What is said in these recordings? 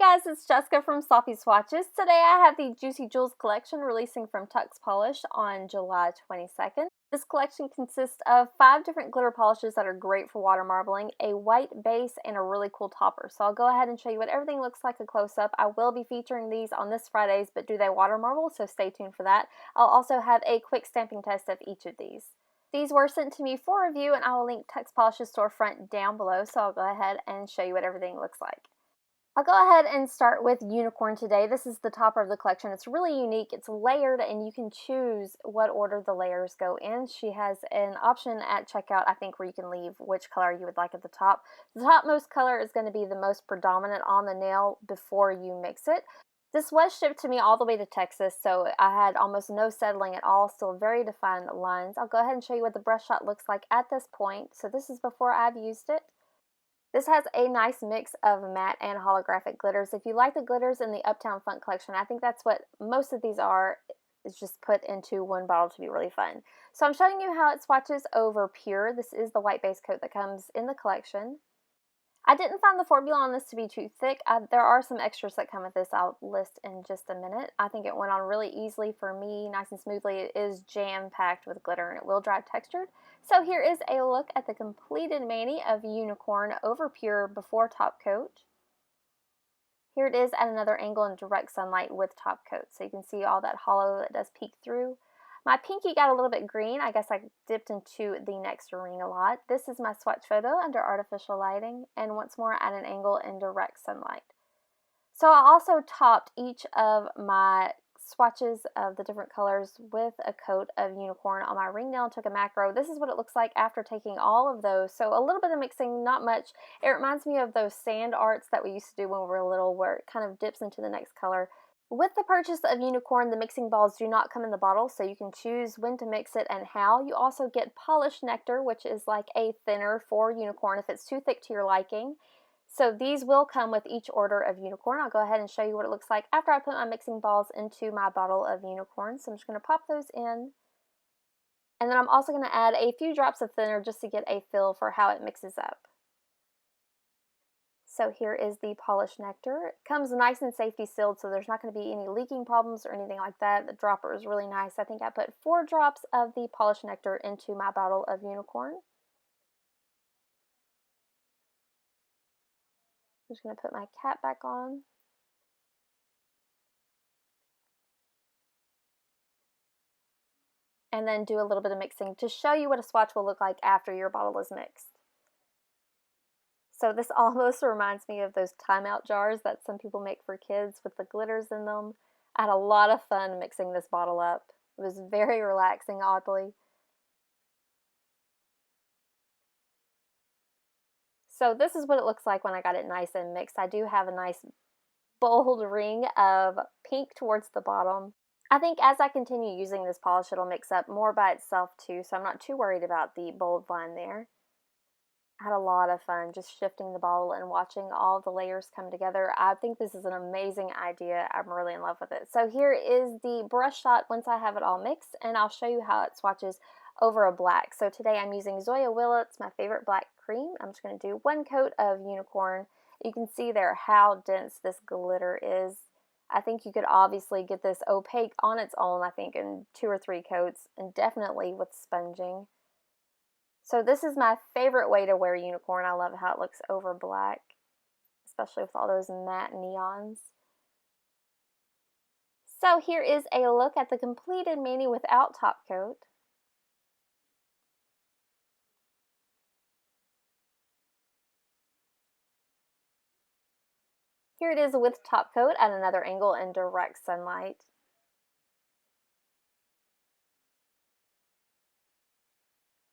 guys, it's Jessica from Sloppy Swatches. Today I have the Juicy Jewels collection releasing from Tux Polish on July 22nd. This collection consists of 5 different glitter polishes that are great for water marbling, a white base, and a really cool topper. So I'll go ahead and show you what everything looks like a close-up. I will be featuring these on this Friday's But Do They Water Marble, so stay tuned for that. I'll also have a quick stamping test of each of these. These were sent to me for review, and I will link Tux Polish's storefront down below, so I'll go ahead and show you what everything looks like. I'll go ahead and start with Unicorn today. This is the topper of the collection. It's really unique. It's layered, and you can choose what order the layers go in. She has an option at checkout, I think, where you can leave which color you would like at the top. The topmost color is going to be the most predominant on the nail before you mix it. This was shipped to me all the way to Texas, so I had almost no settling at all, still very defined lines. I'll go ahead and show you what the brush shot looks like at this point. So this is before I've used it. This has a nice mix of matte and holographic glitters. If you like the glitters in the Uptown Funk collection, I think that's what most of these are, is just put into one bottle to be really fun. So I'm showing you how it swatches over Pure. This is the white base coat that comes in the collection. I didn't find the formula on this to be too thick. There are some extras that come with this I'll list in just a minute. I think it went on really easily for me, nice and smoothly. It is jam-packed with glitter and it will dry textured. So here is a look at the completed mani of Unicorn over Pure before top coat. Here it is at another angle in direct sunlight with top coat. So you can see all that hollow that does peek through. My pinky got a little bit green. I guess I dipped into the next ring a lot. This is my swatch photo under artificial lighting, and once more at an angle in direct sunlight. So I also topped each of my swatches of the different colors with a coat of Unicorn on my ring nail and took a macro. This is what it looks like after taking all of those. So a little bit of mixing, not much. It reminds me of those sand arts that we used to do when we were little, where it kind of dips into the next color. With the purchase of Unicorn, the mixing balls do not come in the bottle, so you can choose when to mix it and how. You also get polished nectar, which is like a thinner for Unicorn if it's too thick to your liking. So these will come with each order of Unicorn. I'll go ahead and show you what it looks like after I put my mixing balls into my bottle of Unicorn. So I'm just going to pop those in. And then I'm also going to add a few drops of thinner just to get a feel for how it mixes up. So here is the polished nectar. It comes nice and safety sealed, so there's not going to be any leaking problems or anything like that. The dropper is really nice. I think I put 4 drops of the polished nectar into my bottle of Unicorn. I'm just going to put my cap back on. And then do a little bit of mixing to show you what a swatch will look like after your bottle is mixed. So this almost reminds me of those timeout jars that some people make for kids with the glitters in them. I had a lot of fun mixing this bottle up. It was very relaxing, oddly. So this is what it looks like when I got it nice and mixed. I do have a nice bold ring of pink towards the bottom. I think as I continue using this polish, it'll mix up more by itself too, so I'm not too worried about the bold line there. I had a lot of fun just shifting the bottle and watching all the layers come together. I think this is an amazing idea. I'm really in love with it. So here is the brush shot once I have it all mixed, and I'll show you how it swatches over a black. So today I'm using Zoya Willow. It's my favorite black cream. I'm just going to do 1 coat of Unicorn. You can see there how dense this glitter is. I think you could obviously get this opaque on its own, I think, in 2 or 3 coats, and definitely with sponging. So this is my favorite way to wear Unicorn. I love how it looks over black, especially with all those matte neons. So here is a look at the completed mani without top coat. Here it is with top coat at another angle in direct sunlight.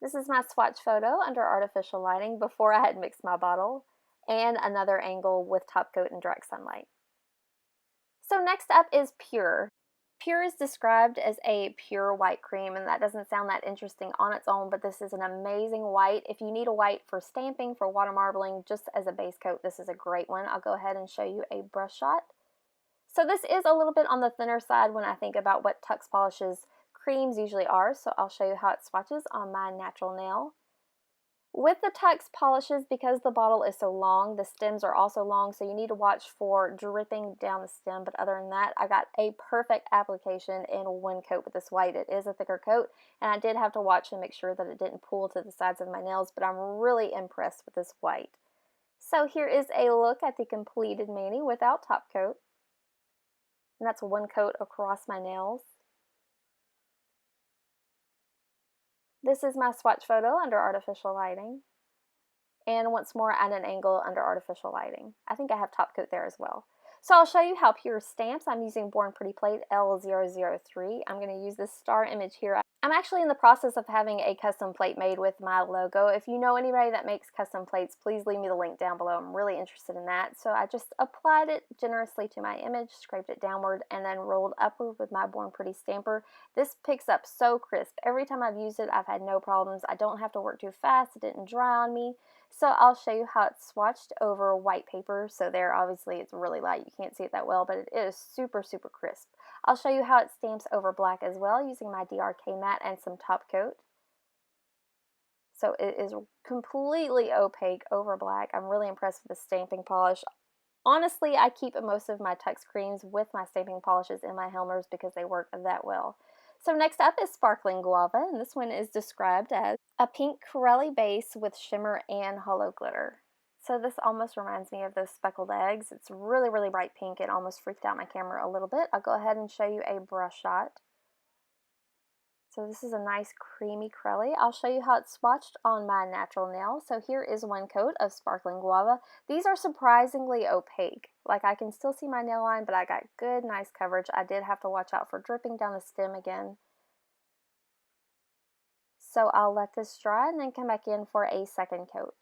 This is my swatch photo under artificial lighting before I had mixed my bottle, and another angle with top coat in direct sunlight. So next up is Pure. Pure is described as a pure white cream, and that doesn't sound that interesting on its own, but this is an amazing white. If you need a white for stamping, for water marbling, just as a base coat, this is a great one. I'll go ahead and show you a brush shot. So this is a little bit on the thinner side when I think about what Tux Polish's creams usually are, so I'll show you how it swatches on my natural nail. With the Tux polishes, because the bottle is so long, the stems are also long, so you need to watch for dripping down the stem. But other than that, I got a perfect application in one coat with this white. It is a thicker coat, and I did have to watch and make sure that it didn't pool to the sides of my nails, but I'm really impressed with this white. So here is a look at the completed mani without top coat. And that's one coat across my nails. This is my swatch photo under artificial lighting. And once more at an angle under artificial lighting. I think I have top coat there as well. So I'll show you how pure stamps. I'm using Born Pretty Plate L003. I'm going to use this star image here. I'm actually in the process of having a custom plate made with my logo. If you know anybody that makes custom plates, please leave me the link down below. I'm really interested in that. So I just applied it generously to my image, scraped it downward, and then rolled upward with my Born Pretty stamper. This picks up so crisp. Every time I've used it, I've had no problems. I don't have to work too fast. It didn't dry on me. So I'll show you how it's swatched over white paper. So there, obviously, it's really light. You can't see it that well, but it is super, super crisp. I'll show you how it stamps over black as well using my DRK matte and some top coat. So it is completely opaque over black. I'm really impressed with the stamping polish. Honestly, I keep most of my Tux creams with my stamping polishes in my Helmers because they work that well. So next up is Sparkling Guava, and this one is described as a pink Corelli base with shimmer and hollow glitter. So this almost reminds me of those speckled eggs. It's really, really bright pink. It almost freaked out my camera a little bit. I'll go ahead and show you a brush shot. So this is a nice creamy crelly. I'll show you how it's swatched on my natural nail. So here is one coat of Sparkling Guava. These are surprisingly opaque. Like, I can still see my nail line, but I got good, nice coverage. I did have to watch out for dripping down the stem again. So I'll let this dry and then come back in for a second coat.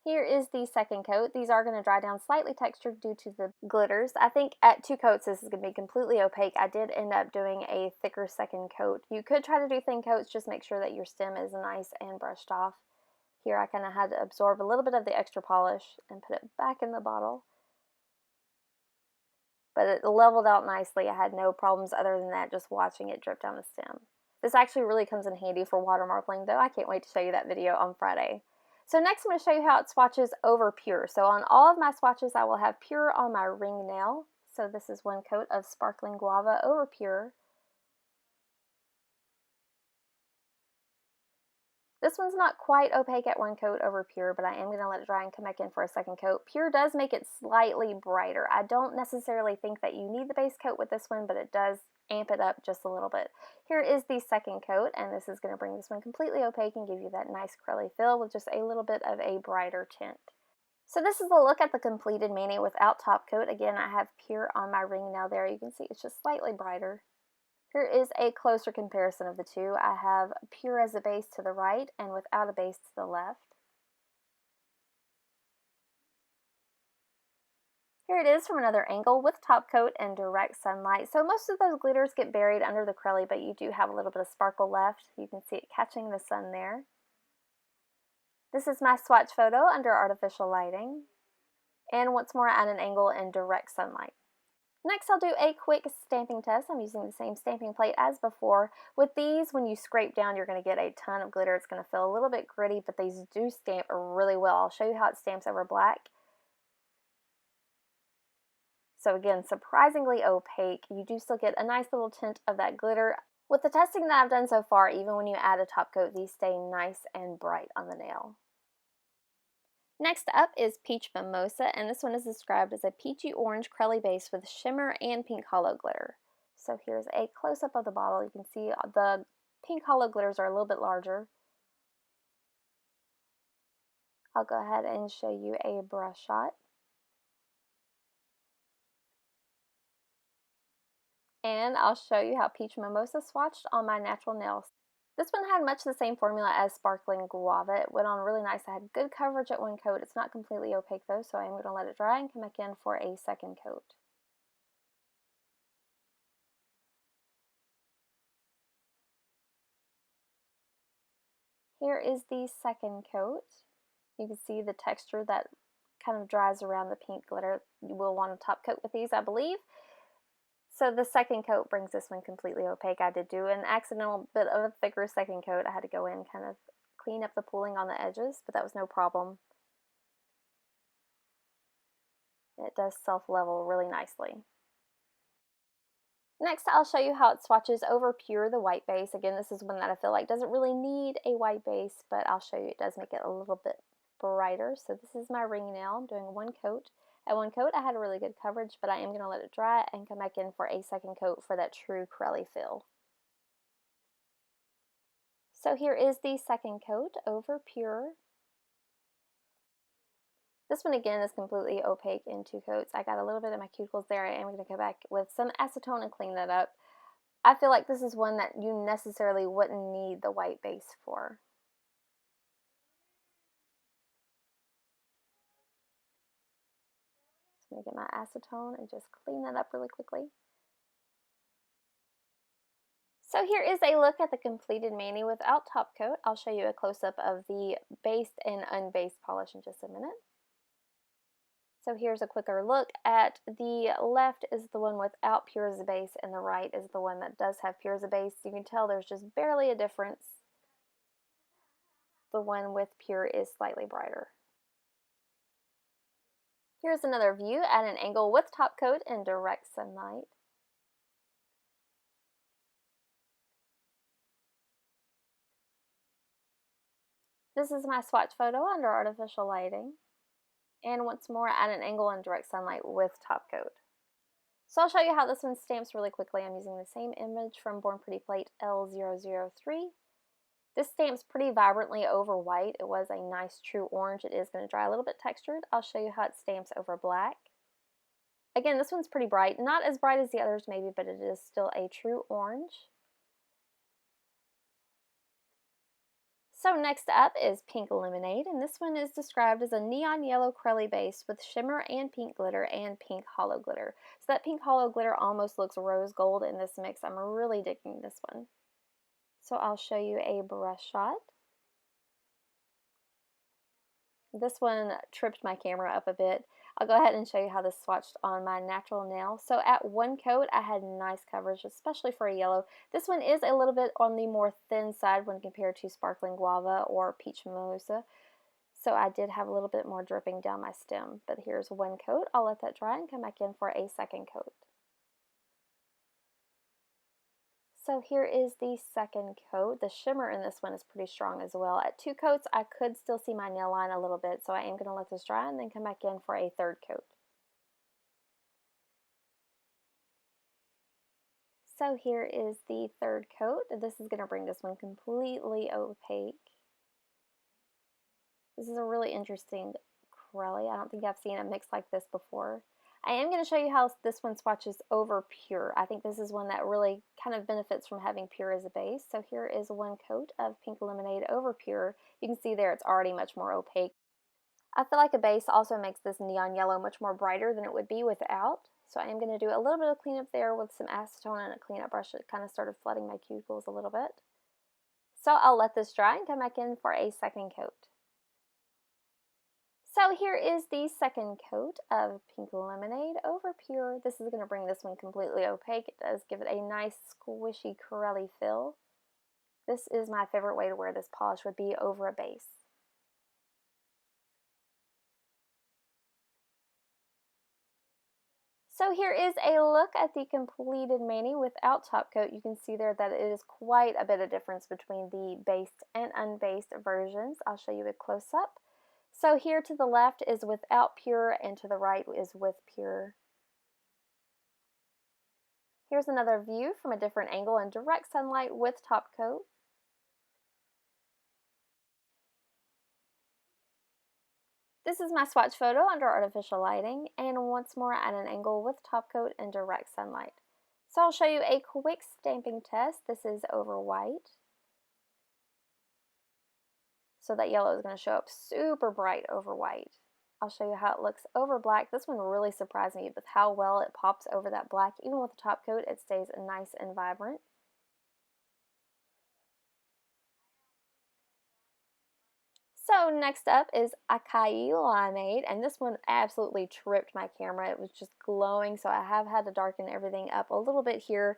Here is the second coat. These are going to dry down slightly textured due to the glitters. I think at 2 coats this is going to be completely opaque. I did end up doing a thicker second coat. You could try to do thin coats, just make sure that your stem is nice and brushed off. Here I kind of had to absorb a little bit of the extra polish and put it back in the bottle. But it leveled out nicely. I had no problems other than that, just watching it drip down the stem. This actually really comes in handy for water marbling, though. I can't wait to show you that video on Friday. So next I'm going to show you how it swatches over pure. So on all of my swatches I will have pure on my ring nail. So this is one coat of Sparkling Guava over pure. This one's not quite opaque at one coat over pure, but I am going to let it dry and come back in for a second coat. Pure does make it slightly brighter. I don't necessarily think that you need the base coat with this one, but it does amp it up just a little bit. Here is the second coat, and this is going to bring this one completely opaque and give you that nice curly feel with just a little bit of a brighter tint. So this is a look at the completed mani without top coat. Again, I have pure on my ring nail there. You can see it's just slightly brighter. Here is a closer comparison of the two. I have pure as a base to the right and without a base to the left. Here it is from another angle with top coat and direct sunlight. So most of those glitters get buried under the crelly, but you do have a little bit of sparkle left. You can see it catching the sun there. This is my swatch photo under artificial lighting. And once more at an angle in direct sunlight. Next, I'll do a quick stamping test. I'm using the same stamping plate as before. With these, when you scrape down, you're going to get a ton of glitter. It's going to feel a little bit gritty, but these do stamp really well. I'll show you how it stamps over black. So again, surprisingly opaque. You do still get a nice little tint of that glitter. With the testing that I've done so far, even when you add a top coat, these stay nice and bright on the nail. Next up is Peach Mimosa, and this one is described as a peachy orange crelly base with shimmer and pink hollow glitter. So here's a close-up of the bottle. You can see the pink hollow glitters are a little bit larger. I'll go ahead and show you a brush shot. And I'll show you how Peach Mimosa swatched on my natural nails. This one had much the same formula as Sparkling Guava. It went on really nice. I had good coverage at one coat. It's not completely opaque though, so I'm going to let it dry and come back in for a second coat. Here is the second coat. You can see the texture that kind of dries around the pink glitter. You will want a top coat with these, I believe. So the second coat brings this one completely opaque. I did do an accidental bit of a thicker second coat. I had to go in and kind of clean up the pooling on the edges, but that was no problem. It does self-level really nicely. Next, I'll show you how it swatches over Pure, the white base. Again, this is one that I feel like doesn't really need a white base, but I'll show you it does make it a little bit brighter. So this is my ring nail. I'm doing one coat. At one coat, I had a really good coverage, but I am going to let it dry and come back in for a second coat for that true Corelli feel. So here is the second coat over Pure. This one again is completely opaque in two coats. I got a little bit of my cuticles there. I am going to go back with some acetone and clean that up. I feel like this is one that you necessarily wouldn't need the white base for. So I'm going to get my acetone and just clean that up really quickly. So here is a look at the completed mani without top coat. I'll show you a close-up of the based and unbased polish in just a minute. So here's a quicker look at the left is the one without Pure as a base, and the right is the one that does have Pure as a base. You can tell there's just barely a difference. The one with Pure is slightly brighter. Here's another view at an angle with top coat in direct sunlight. This is my swatch photo under artificial lighting. And once more at an angle in direct sunlight with top coat. So I'll show you how this one stamps really quickly. I'm using the same image from Born Pretty Plate L003. This stamps pretty vibrantly over white. It was a nice true orange. It is going to dry a little bit textured. I'll show you how it stamps over black. Again, this one's pretty bright. Not as bright as the others maybe, but it is still a true orange. So next up is Pink Lemonade, and this one is described as a neon yellow crelly base with shimmer and pink glitter and pink hollow glitter. So that pink hollow glitter almost looks rose gold in this mix. I'm really digging this one. So I'll show you a brush shot. This one tripped my camera up a bit. I'll go ahead and show you how this swatched on my natural nail. So at one coat, I had nice coverage, especially for a yellow. This one is a little bit on the more thin side when compared to Sparkling Guava or Peach Mimosa. So I did have a little bit more dripping down my stem. But here's one coat. I'll let that dry and come back in for a second coat. So here is the second coat. The shimmer in this one is pretty strong as well. At two coats, I could still see my nail line a little bit, so I am going to let this dry and then come back in for a third coat. So here is the third coat. This is going to bring this one completely opaque. This is a really interesting Corelli. I don't think I've seen a mix like this before. I am going to show you how this one swatches over Pure. I think this is one that really kind of benefits from having Pure as a base. So here is one coat of Pink Lemonade over Pure. You can see there it's already much more opaque. I feel like a base also makes this neon yellow much more brighter than it would be without. So I am going to do a little bit of cleanup there with some acetone and a cleanup brush that kind of started flooding my cuticles a little bit. So I'll let this dry and come back in for a second coat. So here is the second coat of Pink Lemonade over Pure. This is going to bring this one completely opaque. It does give it a nice squishy Corelli feel. This is my favorite way to wear this polish, would be over a base. So here is a look at the completed mani without top coat. You can see there that it is quite a bit of difference between the based and unbased versions. I'll show you a close-up. So here to the left is without Pure and to the right is with Pure. Here's another view from a different angle in direct sunlight with top coat. This is my swatch photo under artificial lighting, and once more at an angle with top coat and direct sunlight. So I'll show you a quick stamping test. This is over white. So that yellow is going to show up super bright over white. I'll show you how it looks over black. This one really surprised me with how well it pops over that black. Even with the top coat, it stays nice and vibrant. So So next up is Acai Limeade, and this one absolutely tripped my camera. It was just glowing, so I have had to darken everything up a little bit here.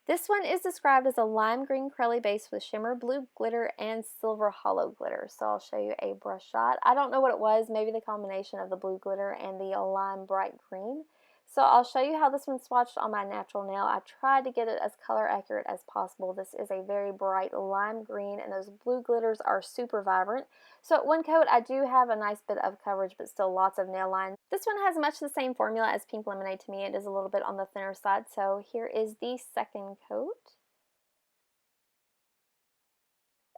This one is described as a lime green crelly base with shimmer blue glitter and silver hollow glitter. So I'll show you a brush shot. I don't know what it was, maybe the combination of the blue glitter and the lime bright green. So I'll show you how this one swatched on my natural nail. I tried to get it as color accurate as possible. This is a very bright lime green, and those blue glitters are super vibrant. So at one coat, I do have a nice bit of coverage, but still lots of nail line. This one has much the same formula as Pink Lemonade to me. It is a little bit on the thinner side. So here is the second coat.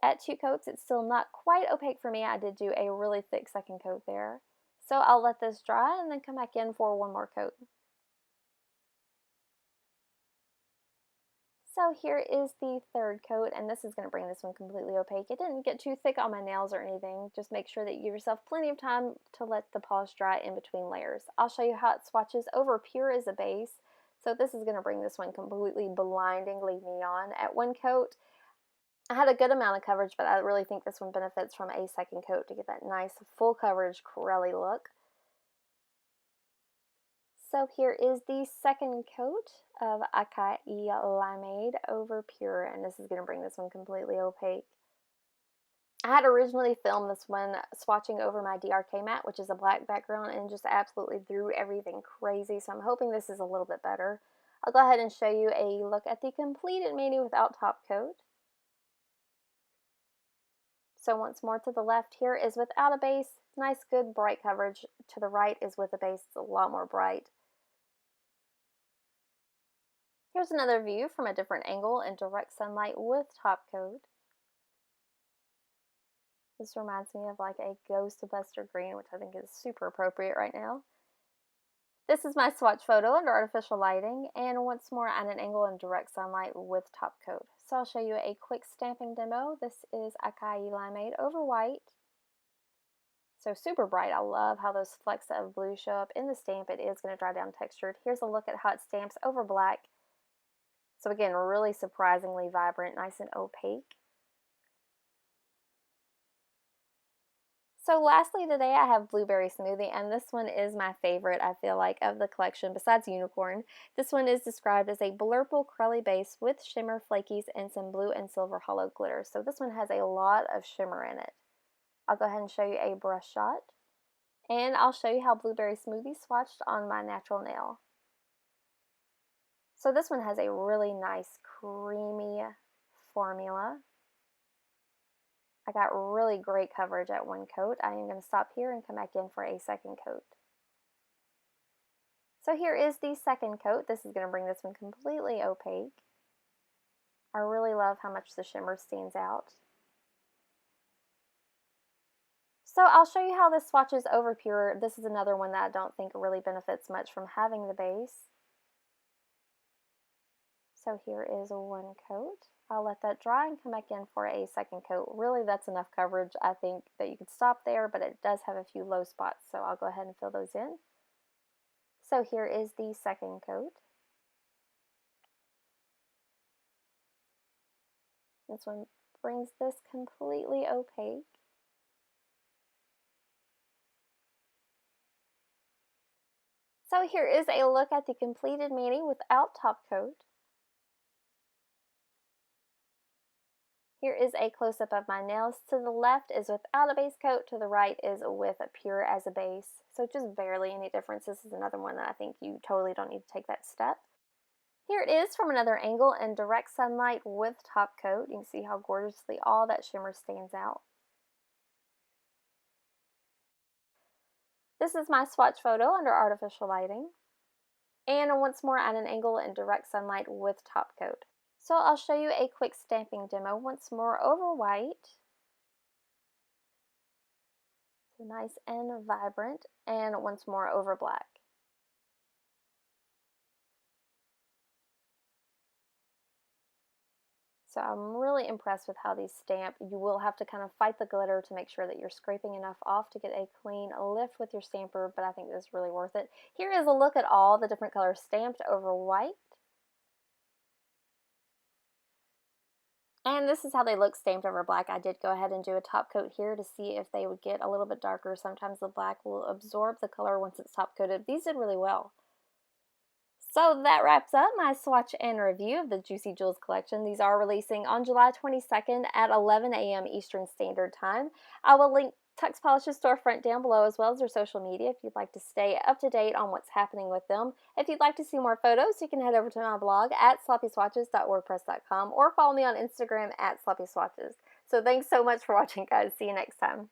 At 2 coats, it's still not quite opaque for me. I did do a really thick second coat there. So I'll let this dry and then come back in for one more coat. So here is the third coat, and this is going to bring this one completely opaque. It didn't get too thick on my nails or anything. Just make sure that you give yourself plenty of time to let the polish dry in between layers. I'll show you how it swatches over pure as a base. So this is going to bring this one completely blindingly neon. At 1 coat, I had a good amount of coverage, but I really think this one benefits from a second coat to get that nice full coverage Corelli look. So here is the second coat of Acai Limeade over Pure, and this is going to bring this one completely opaque. I had originally filmed this one swatching over my DRK mat, which is a black background, and just absolutely threw everything crazy, so I'm hoping this is a little bit better. I'll go ahead and show you a look at the completed mani without top coat. So once more, to the left here is without a base, nice good bright coverage. To the right is with a base, it's a lot more bright. Here's another view from a different angle in direct sunlight with top coat. This reminds me of like a ghost buster green, which I think is super appropriate right now. This is my swatch photo under artificial lighting, and once more at an angle in direct sunlight with top coat. So I'll show you a quick stamping demo. This is Acai Limeade over white. So super bright. I love how those flecks of blue show up in the stamp. It is going to dry down textured. Here's a look at how it stamps over black. So again, really surprisingly vibrant, nice and opaque. So lastly today I have Blueberry Smoothie, and this one is my favorite, I feel like, of the collection besides Unicorn. This one is described as a blurple crelly base with shimmer flakies and some blue and silver hollow glitter. So this one has a lot of shimmer in it. I'll go ahead and show you a brush shot, and I'll show you how Blueberry Smoothie swatched on my natural nail. So this one has a really nice creamy formula. I got really great coverage at 1 coat. I am going to stop here and come back in for a second coat. So here is the second coat. This is going to bring this one completely opaque. I really love how much the shimmer stands out. So I'll show you how this swatches over Pure. This is another one that I don't think really benefits much from having the base. So here is 1 coat. I'll let that dry and come back in for a second coat. Really, that's enough coverage. I think that you could stop there, but it does have a few low spots, so I'll go ahead and fill those in. So here is the second coat. This one brings this completely opaque. So here is a look at the completed mani without top coat. Here is a close-up of my nails. To the left is without a base coat, to the right is with a Pure as a base. So just barely any difference. This is another one that I think you totally don't need to take that step. Here it is from another angle in direct sunlight with top coat. You can see how gorgeously all that shimmer stands out. This is my swatch photo under artificial lighting. And once more at an angle in direct sunlight with top coat. So I'll show you a quick stamping demo once more over white. So nice and vibrant, and once more over black. So I'm really impressed with how these stamp. You will have to kind of fight the glitter to make sure that you're scraping enough off to get a clean lift with your stamper, but I think this is really worth it. Here is a look at all the different colors stamped over white. And this is how they look stamped over black. I did go ahead and do a top coat here to see if they would get a little bit darker. Sometimes the black will absorb the color once it's top coated. These did really well. So that wraps up my swatch and review of the Juicy Jewels collection. These are releasing on July 22nd at 11 a.m. Eastern Standard Time. I will link Tux Polish's storefront down below as well as their social media if you'd like to stay up to date on what's happening with them. If you'd like to see more photos, you can head over to my blog at sloppyswatches.wordpress.com or follow me on Instagram at sloppyswatches. So thanks so much for watching, guys. See you next time.